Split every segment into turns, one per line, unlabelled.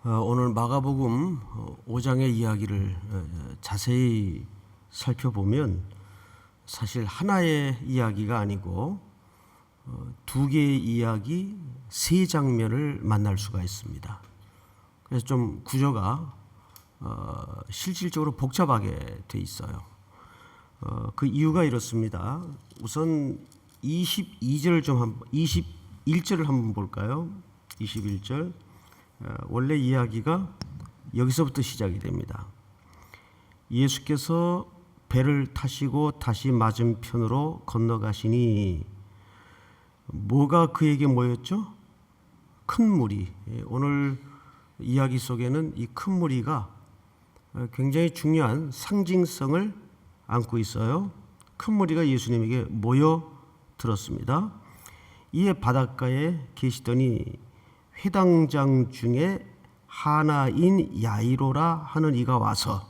오늘 마가복음 5장의 이야기를 자세히 살펴보면 사실 하나의 이야기가 아니고 두 개의 이야기, 세 장면을 만날 수가 있습니다. 그래서 좀 구조가 실질적으로 복잡하게 돼 있어요. 그 이유가 이렇습니다. 우선 21절을 한번 볼까요? 21절. 원래 이야기가 여기서부터 시작이 됩니다. 예수께서 배를 타시고 다시 맞은편으로 건너가시니 뭐가 그에게 모였죠? 큰 무리. 오늘 이야기 속에는 이 큰 무리가 굉장히 중요한 상징성을 안고 있어요. 큰 무리가 예수님에게 모여들었습니다. 이에 바닷가에 계시더니 회당장 중에 하나인 야이로라 하는 이가 와서,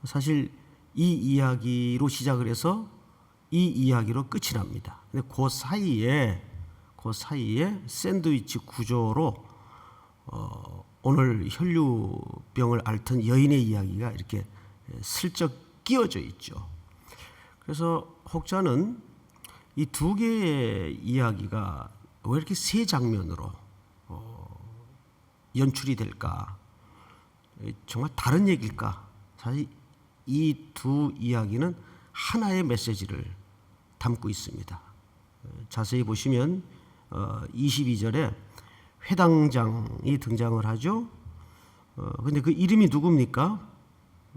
사실 이 이야기로 시작을 해서 이 이야기로 끝이 납니다. 근데 그 사이에 샌드위치 구조로 오늘 혈류병을 앓던 여인의 이야기가 이렇게 슬쩍 끼워져 있죠. 그래서 혹자는 이 두 개의 이야기가 왜 이렇게 세 장면으로 연출이 될까? 정말 다른 얘기일까? 사실 이 두 이야기는 하나의 메시지를 담고 있습니다. 자세히 보시면 22절에 회당장이 등장을 하죠. 근데 그 이름이 누굽니까?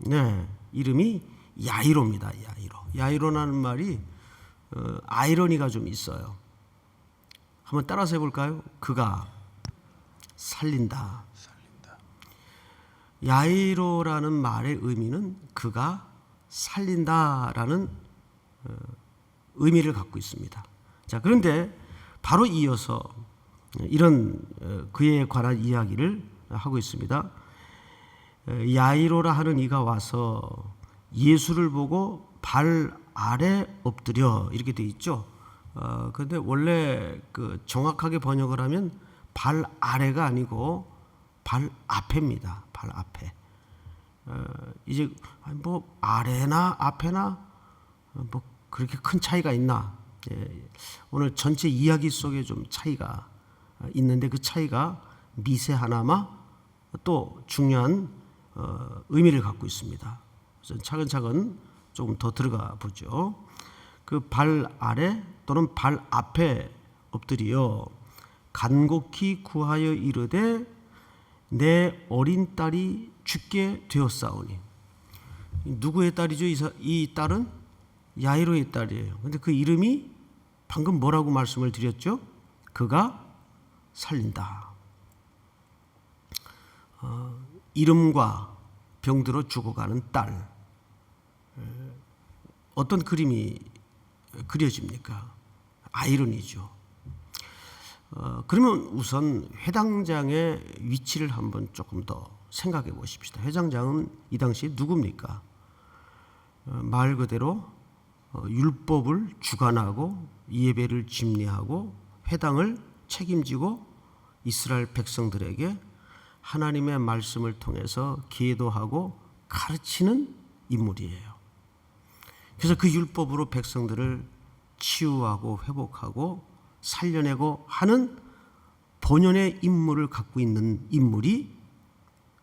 네, 이름이 야이로입니다. 야이로라는 말이 아이러니가 좀 있어요. 한번 따라서 해볼까요? 그가 살린다. 야이로라는 말의 의미는 그가 살린다라는 의미를 갖고 있습니다. 자, 그런데 바로 이어서 이런 그에 관한 이야기를 하고 있습니다. 야이로라 하는 이가 와서 예수를 보고 발 아래 엎드려, 이렇게 돼 있죠. 그런데 원래 그 정확하게 번역을 하면 발 아래가 아니고 발 앞에입니다. 발 앞에. 이제 뭐 아래나 앞에나 뭐 그렇게 큰 차이가 있나? 오늘 전체 이야기 속에 좀 차이가 있는데 그 차이가 미세하나마 또 중요한 의미를 갖고 있습니다. 그래서 차근차근 조금 더 들어가 보죠. 그 발 아래 또는 발 앞에 엎드려 간곡히 구하여 이르되 내 어린 딸이 죽게 되었사오니. 누구의 딸이죠? 이 딸은 야이로의 딸이에요. 근데 그 이름이 방금 뭐라고 말씀을 드렸죠? 그가 살린다. 이름과 병들어 죽어가는 딸. 어떤 그림이 그려집니까? 아이러니죠. 그러면 우선 회당장의 위치를 한번 조금 더 생각해 보십시다. 회당장은 이 당시 누굽니까? 말 그대로 율법을 주관하고 예배를 집례하고 회당을 책임지고 이스라엘 백성들에게 하나님의 말씀을 통해서 기도하고 가르치는 인물이에요. 그래서 그 율법으로 백성들을 치유하고 회복하고 살려내고 하는 본연의 임무를 갖고 있는 인물이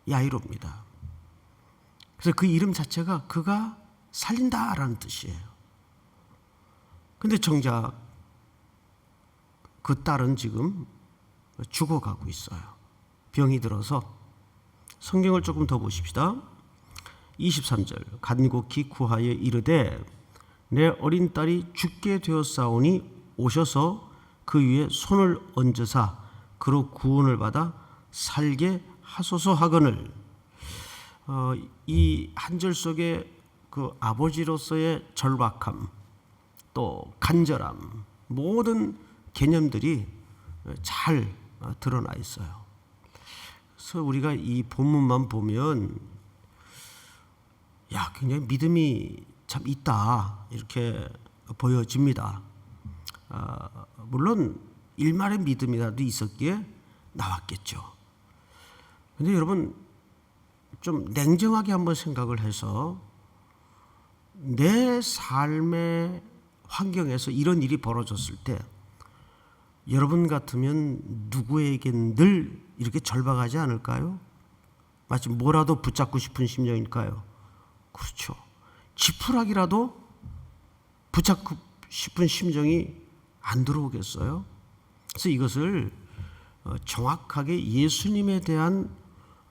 야이로입니다. 그래서 그 이름 자체가 그가 살린다라는 뜻이에요. 근데 정작 그 딸은 지금 죽어가고 있어요. 병이 들어서. 성경을 조금 더 보십시다. 23절 간곡히 구하여 이르되 내 어린 딸이 죽게 되었사오니 오셔서 그 위에 손을 얹으사 그로 구원을 받아 살게 하소서 하거늘. 이 한 절 속에 그 아버지로서의 절박함 또 간절함, 모든 개념들이 잘 드러나 있어요. 그래서 우리가 이 본문만 보면 굉장히 믿음이 참 있다, 이렇게 보여집니다. 물론 일말의 믿음이라도 있었기에 나왔겠죠. 근데 여러분 좀 냉정하게 한번 생각을 해서 내 삶의 환경에서 이런 일이 벌어졌을 때 여러분 같으면 누구에겐 늘 이렇게 절박하지 않을까요? 마치 뭐라도 붙잡고 싶은 심정일까요? 그렇죠. 지푸라기라도 붙잡고 싶은 심정이 안 들어오겠어요? 그래서 이것을 정확하게 예수님에 대한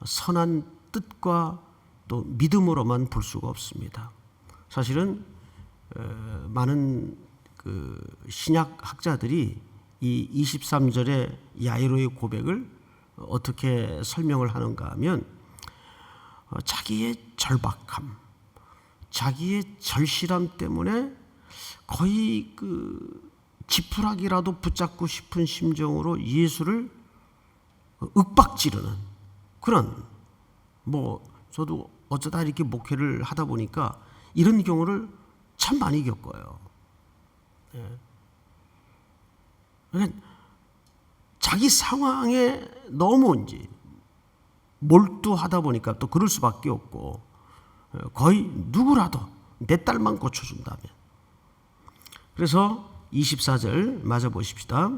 선한 뜻과 또 믿음으로만 볼 수가 없습니다. 사실은 많은 그 신약 학자들이 이 23절의 야이로의 고백을 어떻게 설명을 하는가 하면 자기의 절박함, 자기의 절실함 때문에 거의 그 지푸라기라도 붙잡고 싶은 심정으로 예수를 윽박지르는 그런, 저도 어쩌다 이렇게 목회를 하다 보니까 이런 경우를 참 많이 겪어요. 그러니까 자기 상황에 너무 이제 몰두하다 보니까 또 그럴 수밖에 없고, 거의 누구라도 내 딸만 고쳐준다면. 그래서 24절 맞아 보십시다.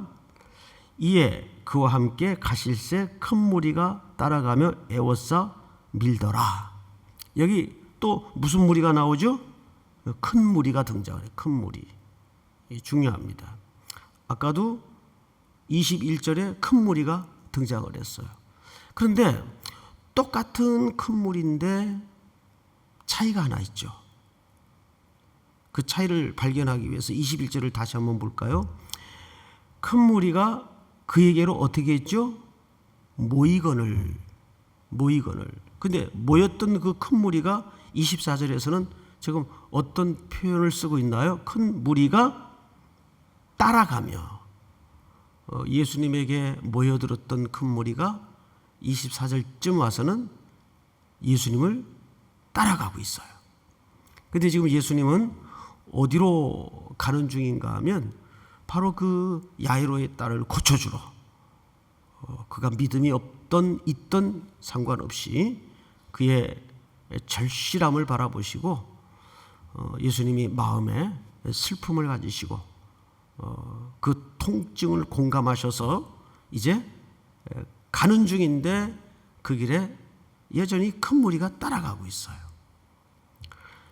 이에 그와 함께 가실새 큰 무리가 따라가며 애워싸 밀더라. 여기 또 무슨 무리가 나오죠? 큰 무리가 등장해요. 큰 무리. 중요합니다. 아까도 21절에 큰 무리가 등장을 했어요. 그런데 똑같은 큰 무리인데 차이가 하나 있죠. 그 차이를 발견하기 위해서 21절을 다시 한번 볼까요? 큰 무리가 그에게로 어떻게 했죠? 모이건을. 근데 모였던 그 큰 무리가 24절에서는 지금 어떤 표현을 쓰고 있나요? 큰 무리가 따라가며, 예수님에게 모여들었던 큰 무리가 24절쯤 와서는 예수님을 따라가고 있어요. 근데 지금 예수님은 어디로 가는 중인가 하면 바로 그 야이로의 딸을 고쳐주러, 그가 믿음이 있던 상관없이 그의 절실함을 바라보시고 예수님이 마음에 슬픔을 가지시고 그 통증을 공감하셔서 이제 가는 중인데 그 길에 여전히 큰 무리가 따라가고 있어요.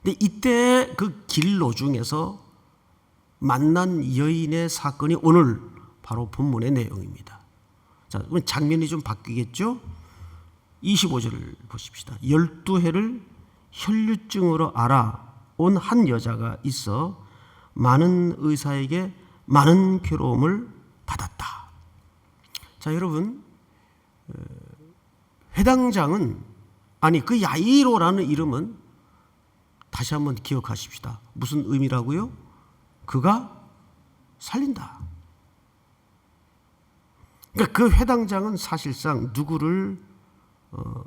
근데 이때 그 길노중에서 만난 여인의 사건이 오늘 바로 본문의 내용입니다. 자, 그럼 장면이 좀 바뀌겠죠? 25절을 보십시다. 12해를 혈류증으로 알아온 한 여자가 있어 많은 의사에게 많은 괴로움을 받았다. 자, 여러분, 회당장은, 그 야이로라는 이름은 다시 한번 기억하십시다. 무슨 의미라고요? 그가 살린다. 그러니까 그 회당장은 사실상 누구를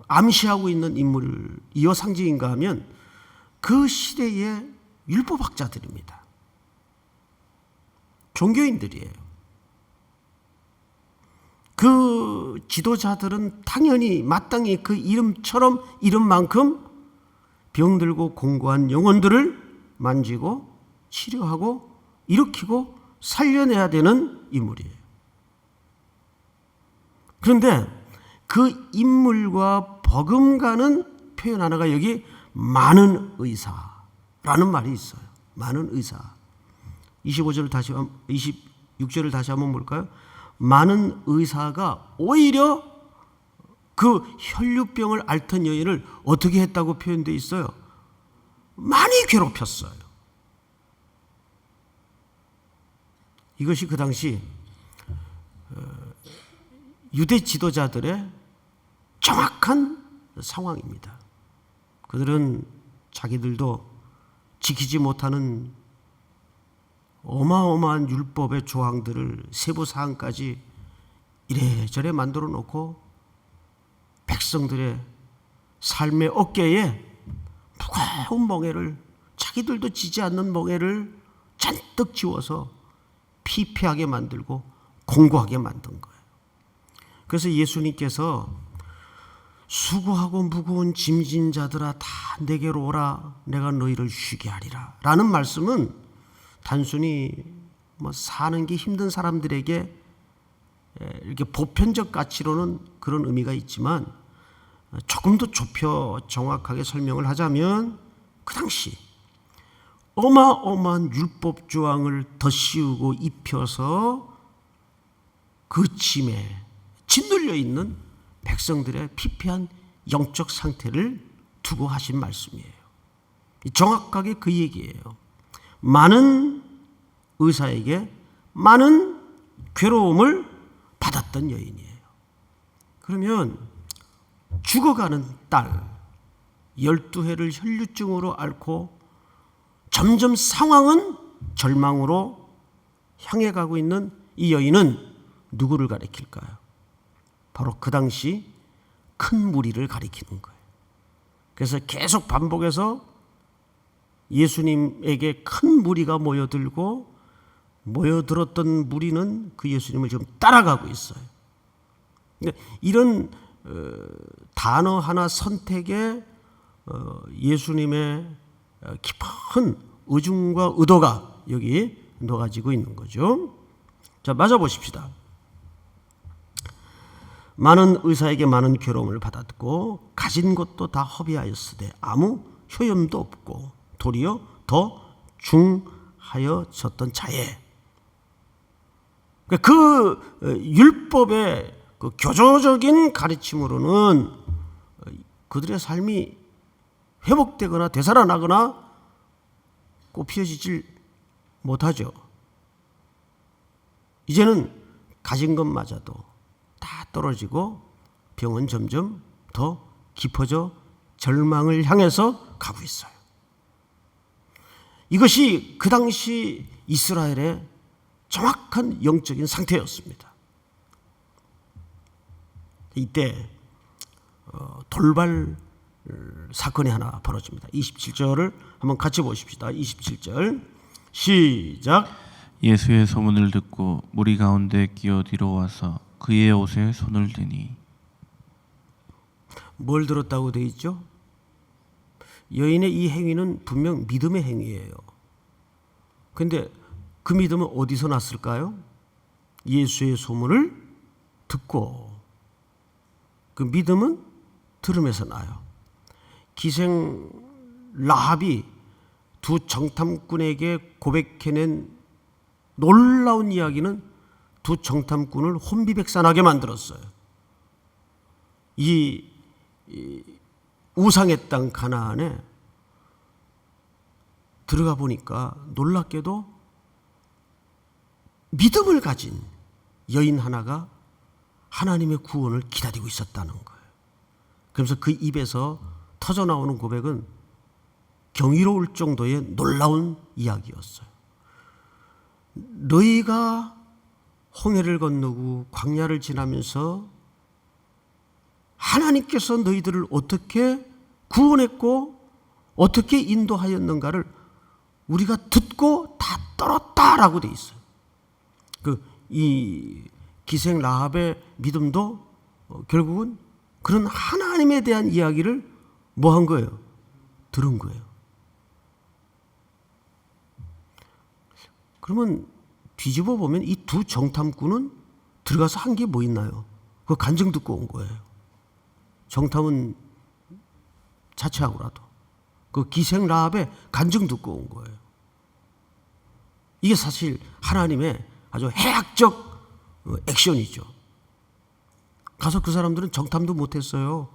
암시하고 있는 인물이요 상징인가 하면 그 시대의 율법학자들입니다. 종교인들이에요. 그 지도자들은 당연히 마땅히 그 이름만큼 병들고 공고한 영혼들을 만지고 치료하고 일으키고 살려내야 되는 인물이에요. 그런데 그 인물과 버금가는 표현 하나가 여기 많은 의사라는 말이 있어요. 많은 의사. 26절을 다시 한번 볼까요? 많은 의사가 오히려 그 혈류병을 앓던 여인을 어떻게 했다고 표현되어 있어요? 많이 괴롭혔어요. 이것이 그 당시 유대 지도자들의 정확한 상황입니다. 그들은 자기들도 지키지 못하는 어마어마한 율법의 조항들을 세부 사항까지 이래저래 만들어 놓고 백성들의 삶의 어깨에 무거운 멍에를, 자기들도 지지 않는 멍에를 잔뜩 지워서 피폐하게 만들고 공고하게 만든 거예요. 그래서 예수님께서 수고하고 무거운 짐진 자들아 다 내게로 오라 내가 너희를 쉬게 하리라 라는 말씀은 단순히 사는 게 힘든 사람들에게 이렇게 보편적 가치로는 그런 의미가 있지만 조금 더 좁혀 정확하게 설명을 하자면 그 당시 어마어마한 율법 조항을 덧씌우고 입혀서 그 짐에 짓눌려 있는 백성들의 피폐한 영적 상태를 두고 하신 말씀이에요. 정확하게 그 얘기예요. 많은 의사에게 많은 괴로움을 받았던 여인이에요. 그러면 죽어가는 딸 12회를 혈류증으로 앓고 점점 상황은 절망으로 향해 가고 있는 이 여인은 누구를 가리킬까요? 바로 그 당시 큰 무리를 가리키는 거예요. 그래서 계속 반복해서 예수님에게 큰 무리가 모여들었던 무리는 그 예수님을 지금 따라가고 있어요. 이런 단어 하나 선택에 예수님의 깊은 의중과 의도가 여기 녹아지고 있는 거죠. 자, 맞아 보십시다. 많은 의사에게 많은 괴로움을 받았고 가진 것도 다 허비하였으되 아무 효염도 없고 도리어 더 중하여졌던 자에 그 율법의 그 교조적인 가르침으로는 그들의 삶이 회복되거나 되살아나거나 꽃피어지질 못하죠. 이제는 가진 것마저도 다 떨어지고 병은 점점 더 깊어져 절망을 향해서 가고 있어요. 이것이 그 당시 이스라엘의 정확한 영적인 상태였습니다. 이때 돌발 사건이 하나 벌어집니다. 27절을 한번 같이 보십시다. 27절 시작.
예수의 소문을 듣고 무리 가운데 끼어 뒤로 와서 그의 옷에 손을 대니.
뭘 들었다고 되어 있죠? 여인의 이 행위는 분명 믿음의 행위예요. 그런데 그 믿음은 어디서 났을까요? 예수의 소문을 듣고. 그 믿음은 들음에서 나요. 기생 라합이 두 정탐꾼에게 고백해낸 놀라운 이야기는 두 정탐꾼을 혼비백산하게 만들었어요. 이 우상의 땅 가나안에 들어가 보니까 놀랍게도 믿음을 가진 여인 하나가 하나님의 구원을 기다리고 있었다는 거예요. 그래서 그 입에서 터져나오는 고백은 경이로울 정도의 놀라운 이야기였어요. 너희가 홍해를 건너고 광야를 지나면서 하나님께서 너희들을 어떻게 구원했고 어떻게 인도하였는가를 우리가 듣고 다 떨었다라고 돼 있어요. 이 기생 라합의 믿음도 결국은 그런 하나님에 대한 이야기를 뭐 한 거예요? 들은 거예요. 그러면 뒤집어 보면 이 두 정탐꾼은 들어가서 한 게 뭐 있나요? 그 간증 듣고 온 거예요. 정탐은 자체하고라도 그 기생 라합의 간증 듣고 온 거예요. 이게 사실 하나님의 아주 해악적 액션이죠. 가서 그 사람들은 정탐도 못했어요.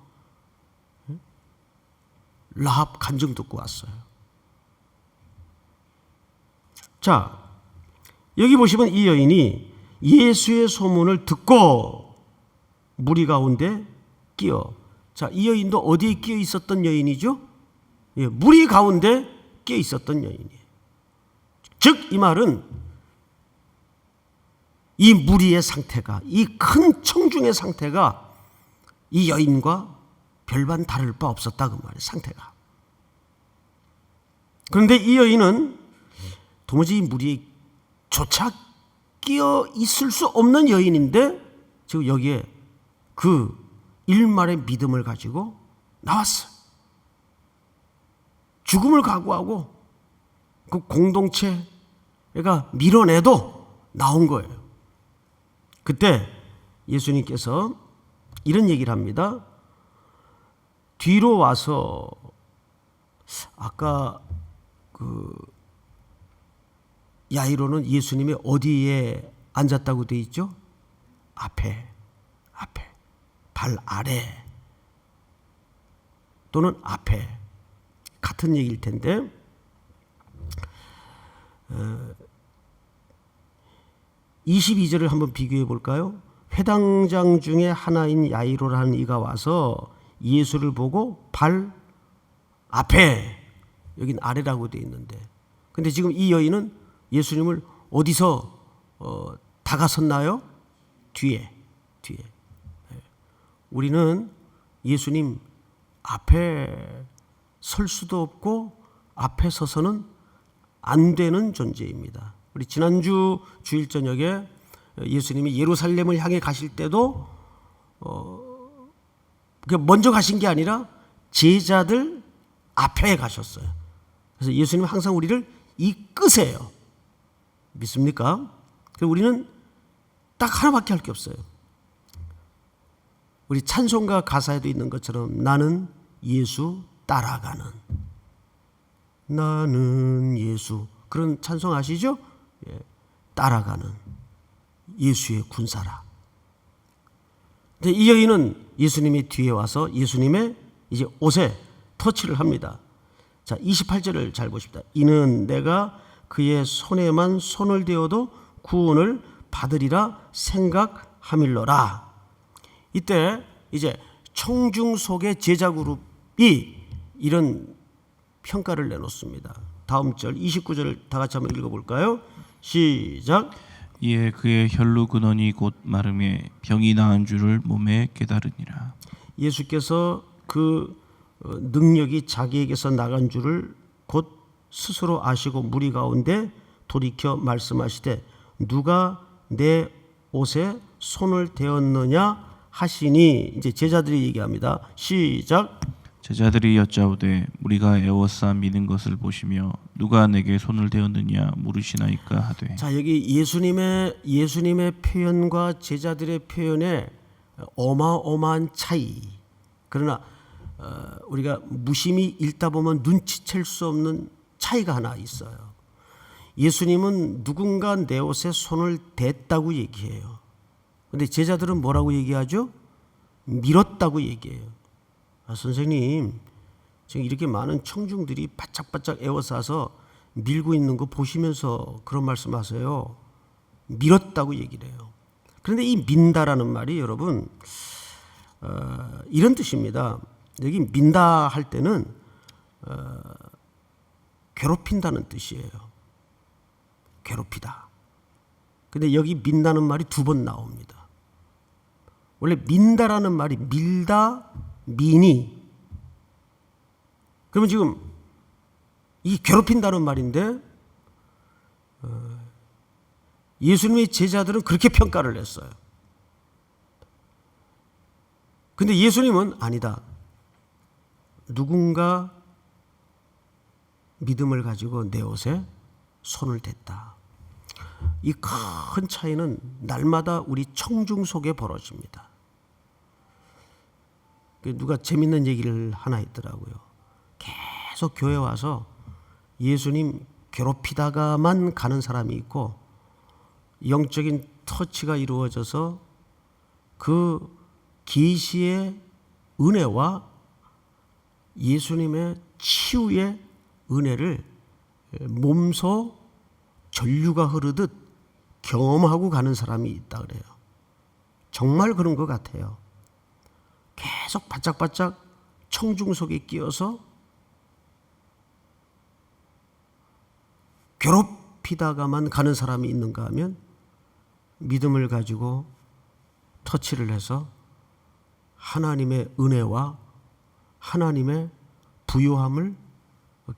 라합 간증 듣고 왔어요. 자, 여기 보시면 이 여인이 예수의 소문을 듣고 무리 가운데 끼어. 자, 이 여인도 어디에 끼어 있었던 여인이죠? 예, 무리 가운데 끼어 있었던 여인이에요. 즉, 이 말은 이 무리의 상태가, 이 큰 청중의 상태가 이 여인과 별반 다를 바 없었다 그 말이에요. 상태가. 그런데 이 여인은 도무지 이 무리에 조차 끼어 있을 수 없는 여인인데 지금 여기에 그 일말의 믿음을 가지고 나왔어요. 죽음을 각오하고 그 공동체가 밀어내도 나온 거예요. 그때 예수님께서 이런 얘기를 합니다. 뒤로 와서 아까 그 야이로는 예수님이 어디에 앉았다고 돼 있죠? 앞에 발 아래 또는 앞에 같은 얘기일 텐데 22절을 한번 비교해 볼까요? 회당장 중에 하나인 야이로라는 이가 와서 예수를 보고 발 앞에, 여긴 아래라고 되어 있는데, 근데 지금 이 여인은 예수님을 어디서 다가섰나요? 뒤에. 우리는 예수님 앞에 설 수도 없고 앞에 서서는 안 되는 존재입니다. 우리 지난주 주일 저녁에 예수님이 예루살렘을 향해 가실 때도 먼저 가신 게 아니라 제자들 앞에 가셨어요. 그래서 예수님은 항상 우리를 이끄세요. 믿습니까? 우리는 딱 하나밖에 할 게 없어요. 우리 찬송가 가사에도 있는 것처럼 나는 예수 따라가는, 나는 예수, 그런 찬송 아시죠? 예, 따라가는 예수의 군사라. 근데 이 여인은 예수님이 뒤에 와서 예수님의 이제 옷에 터치를 합니다. 자, 28절을 잘 보십시다. 이는 내가 그의 손에만 손을 대어도 구원을 받으리라 생각함일러라. 이때 이제 청중 속의 제자 그룹이 이런 평가를 내놓습니다. 다음 절 29절을 다 같이 한번 읽어볼까요? 시작.
이에 그의 혈루 근원이 곧 마름에 병이 나은 줄을 몸에 깨달으니라.
예수께서 그 능력이 자기에게서 나간 줄을 곧 스스로 아시고 무리 가운데 돌이켜 말씀하시되 누가 내 옷에 손을 대었느냐 하시니, 이제 제자들이 얘기합니다. 시작.
제자들이 여짜오되 무리가 애워싸 믿는 것을 보시며 누가 내게 손을 대었느냐 물으시나이까 하되.
자, 여기 예수님의 표현과 제자들의 표현에 어마어마한 차이. 그러나 우리가 무심히 읽다 보면 눈치챌 수 없는 차이가 하나 있어요. 예수님은 누군가 내 옷에 손을 댔다고 얘기해요. 근데 제자들은 뭐라고 얘기하죠? 밀었다고 얘기해요. 아, 선생님, 지금 이렇게 많은 청중들이 바짝바짝 에워싸서 밀고 있는 거 보시면서 그런 말씀하세요. 밀었다고 얘기를 해요. 그런데 이 민다라는 말이 여러분 이런 뜻입니다. 여기 민다 할 때는 괴롭힌다는 뜻이에요. 괴롭히다. 근데 여기 민다는 말이 2번 나옵니다. 원래 민다라는 말이 밀다, 미니. 그러면 지금 이 괴롭힌다는 말인데 예수님의 제자들은 그렇게 평가를 했어요. 근데 예수님은 아니다. 누군가 믿음을 가지고 내 옷에 손을 댔다. 이 큰 차이는 날마다 우리 청중 속에 벌어집니다. 누가 재밌는 얘기를 하나 했더라고요. 계속 교회 와서 예수님 괴롭히다가만 가는 사람이 있고 영적인 터치가 이루어져서 그 계시의 은혜와 예수님의 치유의 은혜를 몸소 전류가 흐르듯 경험하고 가는 사람이 있다 그래요. 정말 그런 것 같아요. 계속 바짝바짝 청중 속에 끼어서 괴롭히다가만 가는 사람이 있는가 하면 믿음을 가지고 터치를 해서 하나님의 은혜와 하나님의 부요함을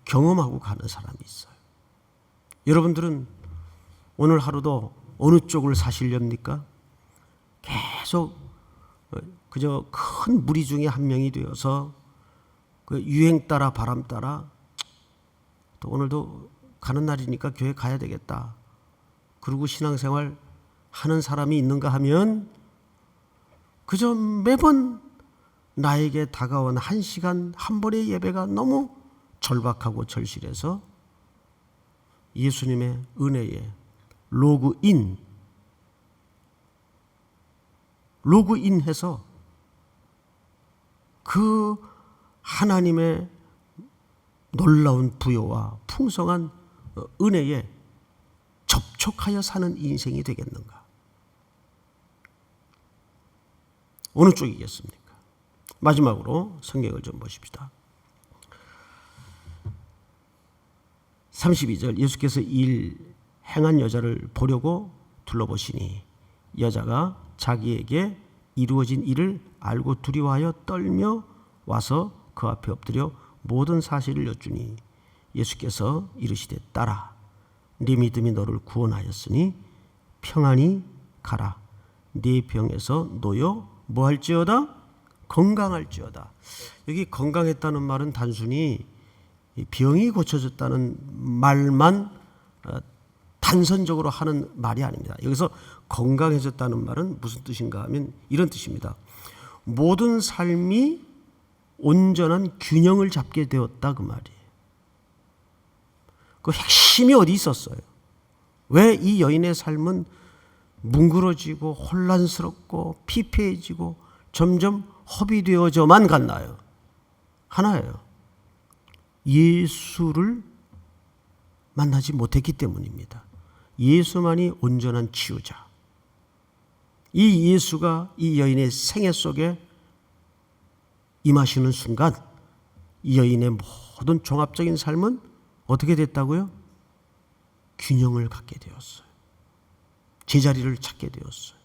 경험하고 가는 사람이 있어요. 여러분들은 오늘 하루도 어느 쪽을 사시렵니까? 계속 그저 큰 무리 중에 한 명이 되어서 그 유행 따라 바람 따라 또 오늘도 가는 날이니까 교회 가야 되겠다, 그리고 신앙생활 하는 사람이 있는가 하면 그저 매번 나에게 다가온 1시간 한 번의 예배가 너무 절박하고 절실해서 예수님의 은혜에 로그인해서 그 하나님의 놀라운 부요와 풍성한 은혜에 접촉하여 사는 인생이 되겠는가? 어느 쪽이겠습니까? 마지막으로 성경을 좀 보십시다. 32절, 예수께서 일 행한 여자를 보려고 둘러보시니 여자가 자기에게 이루어진 일을 알고 두려워하여 떨며 와서 그 앞에 엎드려 모든 사실을 여쭈니 예수께서 이르시되 딸아, 네 믿음이 너를 구원하였으니 평안히 가라. 네 병에서 놓여 뭐할지어다? 건강할지어다. 여기 건강했다는 말은 단순히 병이 고쳐졌다는 말만 단선적으로 하는 말이 아닙니다. 여기서 건강해졌다는 말은 무슨 뜻인가 하면 이런 뜻입니다. 모든 삶이 온전한 균형을 잡게 되었다, 그 말이에요. 그 핵심이 어디 있었어요? 왜 이 여인의 삶은 뭉그러지고 혼란스럽고 피폐해지고 점점 허비되어져만 갔나요? 하나예요. 예수를 만나지 못했기 때문입니다. 예수만이 온전한 치유자. 이 예수가 이 여인의 생애 속에 임하시는 순간 이 여인의 모든 종합적인 삶은 어떻게 됐다고요? 균형을 갖게 되었어요. 제자리를 찾게 되었어요.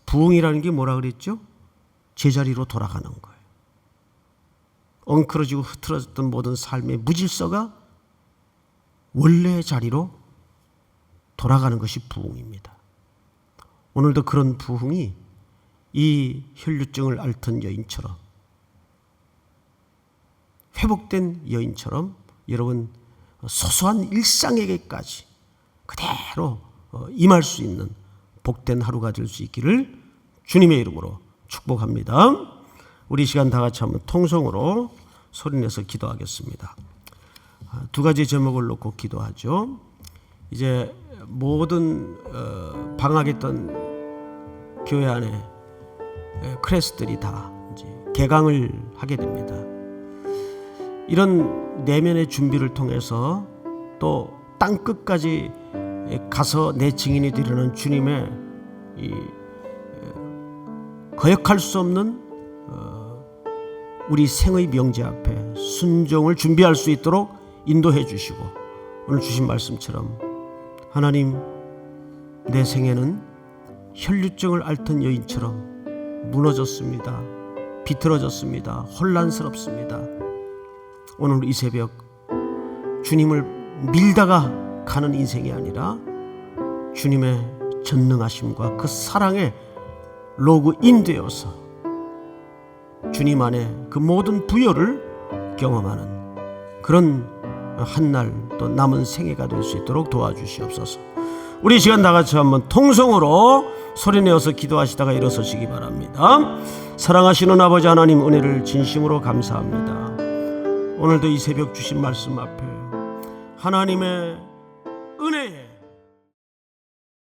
부흥이라는 게 뭐라 그랬죠? 제자리로 돌아가는 거예요. 엉클어지고 흐트러졌던 모든 삶의 무질서가 원래의 자리로 돌아가는 것이 부흥입니다. 오늘도 그런 부흥이 이 혈류증을 앓던 여인처럼, 회복된 여인처럼 여러분 소소한 일상에게까지 그대로 임할 수 있는 복된 하루가 될 수 있기를 주님의 이름으로 축복합니다. 우리 시간 다 같이 한번 통성으로 소리내서 기도하겠습니다. 두 가지 제목을 놓고 기도하죠. 이제 모든 방학했던 교회 안에 클래스들이 다 이제 개강을 하게 됩니다. 이런 내면의 준비를 통해서 또 땅끝까지 가서 내 증인이 되려는 주님의 이 거역할 수 없는 우리 생의 명제 앞에 순종을 준비할 수 있도록 인도해 주시고, 오늘 주신 말씀처럼 하나님, 내 생애는 혈류증을 앓던 여인처럼 무너졌습니다. 비틀어졌습니다. 혼란스럽습니다. 오늘 이 새벽 주님을 밀다가 가는 인생이 아니라 주님의 전능하심과 그 사랑에 로그인되어서 주님 안에 그 모든 부여를 경험하는 그런 한날 또 남은 생애가 될 수 있도록 도와주시옵소서. 우리 시간 다 같이 한번 통성으로 소리내어서 기도하시다가 일어서시기 바랍니다. 사랑하시는 아버지 하나님, 은혜를 진심으로 감사합니다. 오늘도 이 새벽 주신 말씀 앞에 하나님의 은혜에